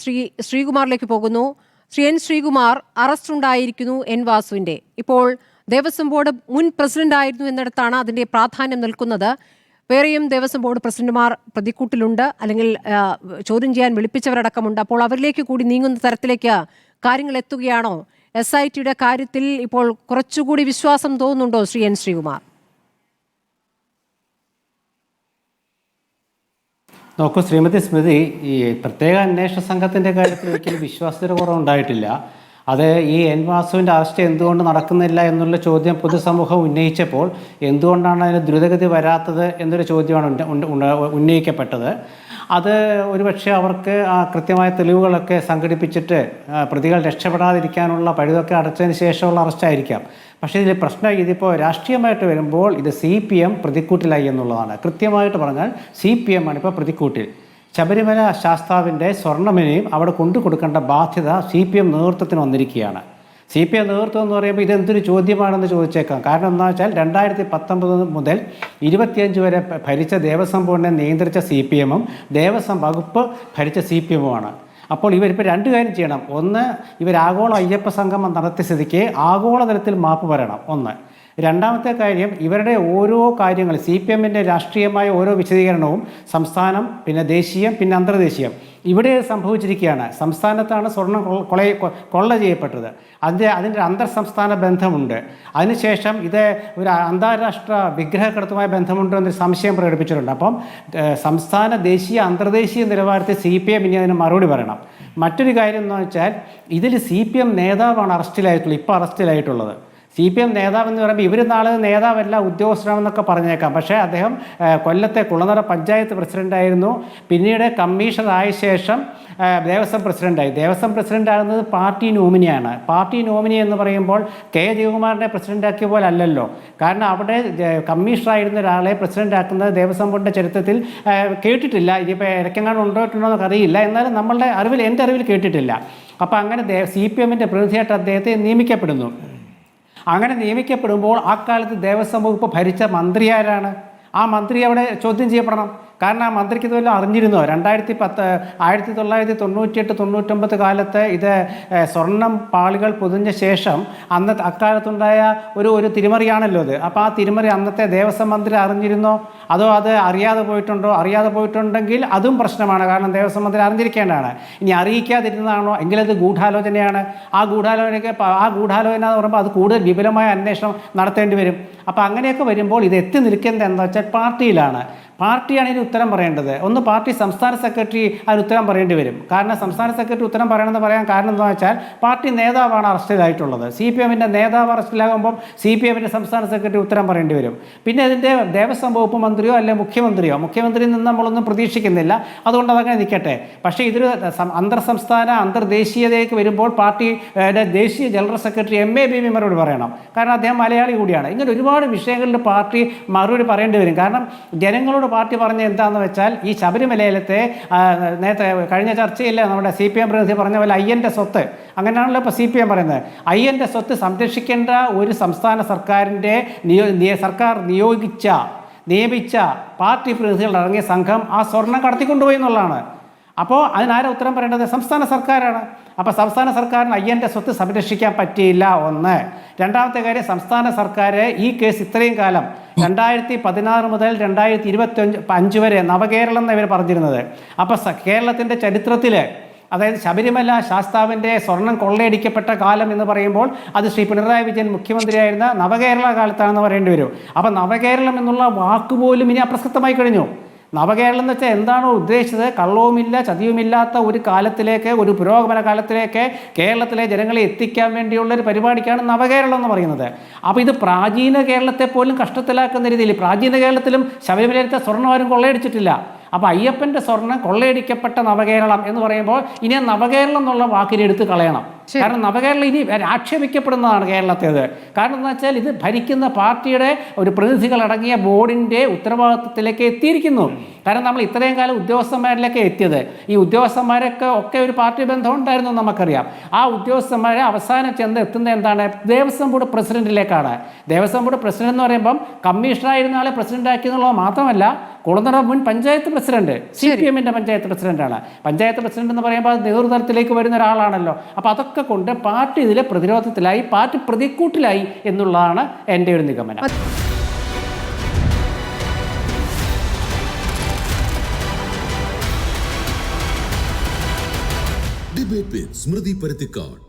ശ്രീ ശ്രീകുമാറിലേക്ക് പോകുന്നു. Shri N Sreekumar, arrest ഉണ്ടായിരിക്കുന്നു N വാസുവിന്റെ. ഇപ്പോൾ ദേവസ്വം ബോർഡ് മുൻ പ്രസിഡന്റ് ആയിരുന്നു എന്നിടത്താണ് അതിന്റെ പ്രാധാന്യം നിൽക്കുന്നത്. വേറെയും ദേവസ്വം ബോർഡ് പ്രസിഡന്റുമാർ പ്രതിക്കൂട്ടിലുണ്ട്, അല്ലെങ്കിൽ ചോദ്യം ചെയ്യാൻ വിളിപ്പിച്ചവരടക്കമുണ്ട്. അപ്പോൾ അവരിലേക്ക് കൂടി നീങ്ങുന്ന തരത്തിലേക്ക് കാര്യങ്ങൾ എത്തുകയാണോ? SITയുടെ കാര്യത്തിൽ ഇപ്പോൾ കുറച്ചുകൂടി വിശ്വാസം തോന്നുന്നുണ്ടോ ശ്രീ എൻ ശ്രീകുമാർ? നോക്കൂ ശ്രീമതി സ്മൃതി, ഈ പ്രത്യേക അന്വേഷണ സംഘത്തിൻ്റെ കാര്യത്തിൽ ഒരിക്കലും വിശ്വാസത്തിന് കുറവുണ്ടായിട്ടില്ല. അത് ഈ എൻ വാസുവിൻ്റെ അറസ്റ്റ് എന്തുകൊണ്ട് നടക്കുന്നില്ല എന്നുള്ള ചോദ്യം പൊതുസമൂഹം ഉന്നയിച്ചപ്പോൾ എന്തുകൊണ്ടാണ് അതിന് ദ്രുതഗതി വരാത്തത് എന്നൊരു ചോദ്യമാണ് ഉന്നയിക്കപ്പെട്ടത്. അത് ഒരുപക്ഷെ അവർക്ക് കൃത്യമായ തെളിവുകളൊക്കെ സംഘടിപ്പിച്ചിട്ട് പ്രതികൾ രക്ഷപ്പെടാതിരിക്കാനുള്ള പഴുതൊക്കെ അടച്ചതിന് ശേഷമുള്ള അറസ്റ്റായിരിക്കാം. പക്ഷേ ഇതിൽ പ്രശ്നം ഇതിപ്പോൾ രാഷ്ട്രീയമായിട്ട് വരുമ്പോൾ ഇത് CPM പ്രതിക്കൂട്ടിലായി എന്നുള്ളതാണ്. കൃത്യമായിട്ട് പറഞ്ഞാൽ CPM ആണ് ഇപ്പോൾ പ്രതിക്കൂട്ടിൽ. ശബരിമല ശാസ്താവിൻ്റെ സ്വർണ്ണമിനെയും അവിടെ കൊണ്ടു കൊടുക്കേണ്ട ബാധ്യത CPM നേതൃത്വത്തിന് വന്നിരിക്കുകയാണ്. CPM നേതൃത്വം എന്ന് പറയുമ്പോൾ ഇതെന്തൊരു ചോദ്യമാണെന്ന് ചോദിച്ചേക്കാം. കാരണം എന്താ വെച്ചാൽ 2019 മുതൽ 25 വരെ ഭരിച്ച ദേവസ്വം ബോർഡിനെ നിയന്ത്രിച്ച CPM-ഉം ദേവസ്വം വകുപ്പ് ഭരിച്ച CPM-ഉമാണ്. അപ്പോൾ ഇവരിപ്പോൾ രണ്ട് കാര്യം ചെയ്യണം. ഒന്ന്, ആഗോള അയ്യപ്പ സംഗമം നടത്തിയ സ്ഥിതിക്ക് ആഗോളതലത്തിൽ മാപ്പ് പറയണം. ഒന്ന്. രണ്ടാമത്തെ കാര്യം, ഇവരുടെ ഓരോ കാര്യങ്ങൾ CPM-ൻ്റെ രാഷ്ട്രീയമായ ഓരോ വിശദീകരണവും സംസ്ഥാനം, പിന്നെ ദേശീയം, പിന്നെ അന്തർദേശീയം ഇവിടെ സംഭവിച്ചിരിക്കുകയാണ്. സംസ്ഥാനത്താണ് സ്വർണം കൊള്ള ചെയ്യപ്പെട്ടത്. അതിൻ്റെ അന്തർ സംസ്ഥാന ബന്ധമുണ്ട്. അതിനുശേഷം ഇത് ഒരു അന്താരാഷ്ട്ര വിഗ്രഹക്കടത്തുമായി ബന്ധമുണ്ടോ എന്നൊരു സംശയം പ്രകടിപ്പിച്ചിട്ടുണ്ട്. അപ്പം സംസ്ഥാന, ദേശീയ, അന്തർദേശീയ നിലവാരത്തിൽ CPM ഇനി അതിന് മറുപടി പറയണം. മറ്റൊരു കാര്യം എന്ന് വെച്ചാൽ ഇതിൽ CPM നേതാവാണ് ഇപ്പോൾ അറസ്റ്റിലായിട്ടുള്ളത്. CPM നേതാവെന്ന് പറയുമ്പോൾ ഇവർ നാളെ നേതാവല്ല, ഉദ്യോഗസ്ഥനാണെന്നൊക്കെ പറഞ്ഞേക്കാം. പക്ഷേ അദ്ദേഹം കൊല്ലത്തെ കുളനട പഞ്ചായത്ത് പ്രസിഡൻ്റായിരുന്നു. പിന്നീട് കമ്മീഷണർ ആയ ശേഷം ദേവസ്വം പ്രസിഡൻ്റായി. ദേവസ്വം പ്രസിഡൻ്റാകുന്നത് പാർട്ടി നോമിനിയാണ്. പാർട്ടി നോമിനി എന്ന് പറയുമ്പോൾ K. ജയകുമാറിനെ പ്രസിഡൻ്റാക്കിയ പോലെ അല്ലല്ലോ. കാരണം അവിടെ കമ്മീഷണറായിരുന്ന ഒരാളെ പ്രസിഡൻ്റാക്കുന്നത് ദേവസ്വം ബോർഡിൻ്റെ ചരിത്രത്തിൽ കേട്ടിട്ടില്ല. ഇതിപ്പോൾ ഇടയ്ക്കെങ്ങാനും ഉണ്ടോയിട്ടുണ്ടോ എന്നൊക്കെ അറിയില്ല. എന്നാലും എൻ്റെ അറിവിൽ കേട്ടിട്ടില്ല. അപ്പോൾ അങ്ങനെ CPM-ൻ്റെ പ്രതിനിധിയായിട്ട് അദ്ദേഹത്തെ നിയമിക്കപ്പെടുന്നു. അങ്ങനെ നിയമിക്കപ്പെടുമ്പോൾ ആ കാലത്ത് ദേവസ്വം വകുപ്പ് ഭരിച്ച മന്ത്രി ആരാണ്? ആ മന്ത്രി അവിടെ ചോദ്യം ചെയ്യപ്പെടണം. കാരണം ആ മന്ത്രിക്ക് ഇതുവല്ല അറിഞ്ഞിരുന്നോ? 1998-99 കാലത്ത് ഇത് സ്വർണം പാളികൾ പൊതിഞ്ഞ ശേഷം അക്കാലത്തുണ്ടായ ഒരു തിരിമറിയാണല്ലോ അത്. അപ്പോൾ ആ തിരിമറി അന്നത്തെ ദേവസ്വം മന്ത്രി അറിഞ്ഞിരുന്നോ? അതോ അത് അറിയാതെ പോയിട്ടുണ്ടോ? അറിയാതെ പോയിട്ടുണ്ടെങ്കിൽ അതും പ്രശ്നമാണ്. കാരണം ദേവസ്വം മന്ത്രി അറിഞ്ഞിരിക്കേണ്ടതാണ്. ഇനി അറിയിക്കാതിരുന്നതാണോ എങ്കിലത് ഗൂഢാലോചനയാണ്. ആ ഗൂഢാലോചന എന്ന് പറയുമ്പോൾ അത് കൂടുതൽ വിപുലമായ അന്വേഷണം നടത്തേണ്ടി വരും. അപ്പോൾ അങ്ങനെയൊക്കെ വരുമ്പോൾ ഇത് എത്തി നിൽക്കുന്നത് എന്താ വെച്ചാൽ പാർട്ടിയിലാണ്. പാർട്ടിയാണ് ഇതിന് ഉത്തരം പറയേണ്ടത്. ഒന്ന്, പാർട്ടി സംസ്ഥാന സെക്രട്ടറി അതിന് ഉത്തരം പറയേണ്ടി വരും. കാരണം സംസ്ഥാന സെക്രട്ടറി ഉത്തരം പറയണമെന്ന് പറയാൻ കാരണം എന്താണെന്ന് വെച്ചാൽ പാർട്ടി നേതാവാണ് അറസ്റ്റിലായിട്ടുള്ളത്. CPM-ൻ്റെ നേതാവ് അറസ്റ്റിലാകുമ്പം CPM-ൻ്റെ സംസ്ഥാന സെക്രട്ടറി ഉത്തരം പറയേണ്ടി വരും. പിന്നെ അതിൻ്റെ ദേവസ്വം വകുപ്പ് മന്ത്രിയോ അല്ലെങ്കിൽ മുഖ്യമന്ത്രിയിൽ നിന്ന് നമ്മളൊന്നും പ്രതീക്ഷിക്കുന്നില്ല. അതുകൊണ്ട് അതങ്ങനെ നിൽക്കട്ടെ. പക്ഷേ ഇതൊരു അന്തർ സംസ്ഥാന, അന്തർദേശീയതയിലേക്ക് വരുമ്പോൾ പാർട്ടിയുടെ ദേശീയ ജനറൽ സെക്രട്ടറി MA ബേബി മറുപടി പറയണം. കാരണം അദ്ദേഹം മലയാളി കൂടിയാണ്. ഇങ്ങനെ ഒരുപാട് വിഷയങ്ങളിൽ പാർട്ടി മറുപടി പറയേണ്ടി വരും. കാരണം ജനങ്ങളോട് പാർട്ടി പറഞ്ഞ എന്താണെന്ന് വെച്ചാൽ ഈ ശബരിമലയിലത്തെ നേരത്തെ കഴിഞ്ഞ ചർച്ചയില്ല നമ്മുടെ CPM പ്രതിനിധി പറഞ്ഞ പോലെ അയ്യൻ്റെ സ്വത്ത്, അങ്ങനെയാണല്ലോ ഇപ്പോൾ CPM പറയുന്നത്. അയ്യൻ്റെ സ്വത്ത് സംരക്ഷിക്കേണ്ട ഒരു സംസ്ഥാന സർക്കാരിൻ്റെ സർക്കാർ നിയമിച്ച പാർട്ടി പ്രതിനിധികൾ അടങ്ങിയ സംഘം ആ സ്വർണം കടത്തിക്കൊണ്ടുപോയി എന്നുള്ളതാണ്. അപ്പോൾ അതിനാരാ ഉത്തരം പറയേണ്ടത്? സംസ്ഥാന സർക്കാരാണ്. അപ്പോൾ സംസ്ഥാന സർക്കാരിന് അയ്യൻ്റെ സ്വത്ത് സംരക്ഷിക്കാൻ പറ്റിയില്ല, ഒന്ന്. രണ്ടാമത്തെ കാര്യം, സംസ്ഥാന സർക്കാർ ഈ കേസ് ഇത്രയും കാലം 2016 മുതൽ 2025 വരെ നവകേരളം എന്നാണ് ഇവർ പറഞ്ഞിരുന്നത്. അപ്പോൾ കേരളത്തിൻ്റെ ചരിത്രത്തിൽ, അതായത് ശബരിമല ശാസ്താവിൻ്റെ സ്വർണം കൊള്ളയടിക്കപ്പെട്ട കാലം എന്ന് പറയുമ്പോൾ അത് ശ്രീ പിണറായി വിജയൻ മുഖ്യമന്ത്രിയായിരുന്ന നവകേരള കാലത്താണെന്ന് പറയേണ്ടി വരും. അപ്പോൾ നവകേരളം എന്നുള്ള വാക്കുപോലും ഇനി അപ്രസക്തമായി കഴിഞ്ഞു. നവകേരളം എന്ന് വെച്ചാൽ എന്താണോ ഉദ്ദേശിച്ചത്? കള്ളവുമില്ല ചതിയുമില്ലാത്ത ഒരു കാലത്തിലേക്ക്, ഒരു പുരോഗമന കാലത്തിലേക്ക് കേരളത്തിലെ ജനങ്ങളെ എത്തിക്കാൻ വേണ്ടിയുള്ളൊരു പരിപാടിക്കാണ് നവകേരളം എന്ന് പറയുന്നത്. അപ്പോൾ ഇത് പ്രാചീന കേരളത്തെ പോലും കഷ്ടത്തിലാക്കുന്ന രീതിയിൽ, പ്രാചീന കേരളത്തിലും ശബരിമലയിലത്തെ സ്വർണ്ണം ആരും കൊള്ളയടിച്ചിട്ടില്ല. അപ്പോൾ അയ്യപ്പൻ്റെ സ്വർണ്ണം കൊള്ളയടിക്കപ്പെട്ട നവകേരളം എന്ന് പറയുമ്പോൾ ഇനി നവകേരളം എന്നുള്ള വാക്കിനെ എടുത്ത് കളയണം. കാരണം നവകേരള ഇനി ആക്ഷേപിക്കപ്പെടുന്നതാണ് കേരളത്തേത്. കാരണം എന്താ വെച്ചാൽ ഇത് ഭരിക്കുന്ന പാർട്ടിയുടെ ഒരു പ്രതിനിധികളടങ്ങിയ ബോർഡിൻ്റെ ഉത്തരവാദിത്വത്തിലേക്ക് എത്തിയിരിക്കുന്നു. കാരണം നമ്മൾ ഇത്രയും കാലം ഉദ്യോഗസ്ഥന്മാരിലേക്ക് എത്തിയത്, ഈ ഉദ്യോഗസ്ഥന്മാരൊക്കെ ഒക്കെ ഒരു പാർട്ടി ബന്ധം ഉണ്ടായിരുന്നു നമുക്കറിയാം. ആ ഉദ്യോഗസ്ഥന്മാരെ അവസാനം ചെന്ന് എത്തുന്നത് എന്താണ്? ദേവസ്വം ബോർഡ് പ്രസിഡന്റിലേക്കാണ്. ദേവസ്വം ബോർഡ് പ്രസിഡന്റ് എന്ന് പറയുമ്പം കമ്മീഷണറായിരുന്ന ആളെ പ്രസിഡന്റ് ആക്കിയെന്നുള്ളത് മാത്രമല്ല, കുളനട മുൻ പഞ്ചായത്ത് പ്രസിഡന്റ്, CPM-ന്റെ പഞ്ചായത്ത് പ്രസിഡന്റാണ്. പഞ്ചായത്ത് പ്രസിഡന്റ് എന്ന് പറയുമ്പോൾ അത് നേതൃതലത്തിലേക്ക് വരുന്ന ഒരാളാണല്ലോ. അപ്പോൾ അതൊക്കെ കൊണ്ട് പാർട്ടി ഇതിലെ പ്രതിരോധത്തിലായി, പാർട്ടി പ്രതിക്കൂട്ടിലായി എന്നുള്ളതാണ് എൻ്റെ ഒരു നിഗമനം. ഡിബേറ്റ് വിത്ത് സ്മൃതി പരുത്തിക്കാട്.